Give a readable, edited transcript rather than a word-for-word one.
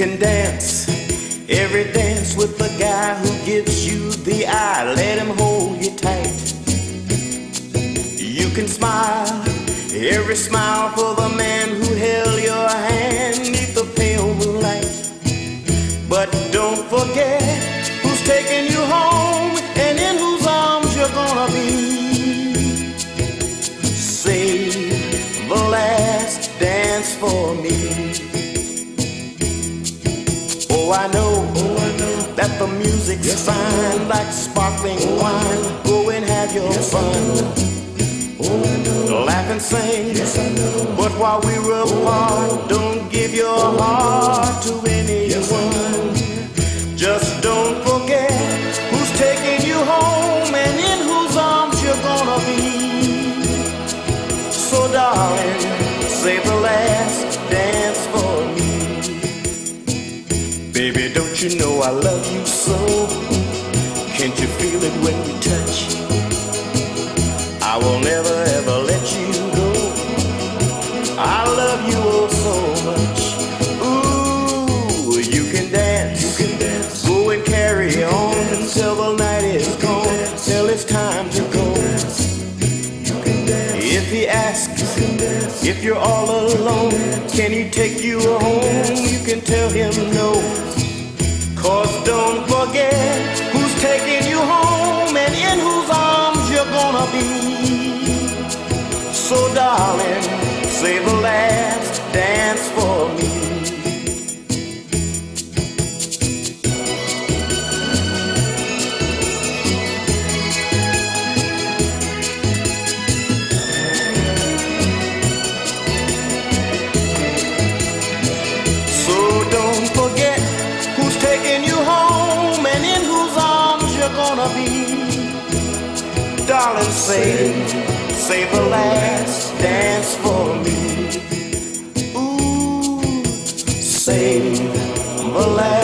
can dance every dance with the guy who gives you the eye. Let him hold you tight. You can smile every smile for the man who held your hand neath the pale moonlight. But don't forget who's taking you home and in whose arms you're gonna be. Save the last dance for me. Oh, I know that the music's fine, like sparkling wine. Go and have your fun. Laugh and sing, but while we were apart, don't give your heart to anyone. Just don't forget who's taking you home and in whose arms you're gonna be. So darling, save the last dance for me. Baby, don't you know I love you so? Can't you feel it when we touch? I will never ever let you go. I love you oh so much. Ooh, you can dance, go and carry on until the night is gone, till it's time to go. If he asks if you're all alone, can he take you home? You can tell him no. 'Cause don't forget who's taking you home and in whose arms you're gonna be. So darling, save the last dance for me. So don't forget who's taking you home and in whose arms you're gonna be. Darling, save the last dance for me. Ooh, save the last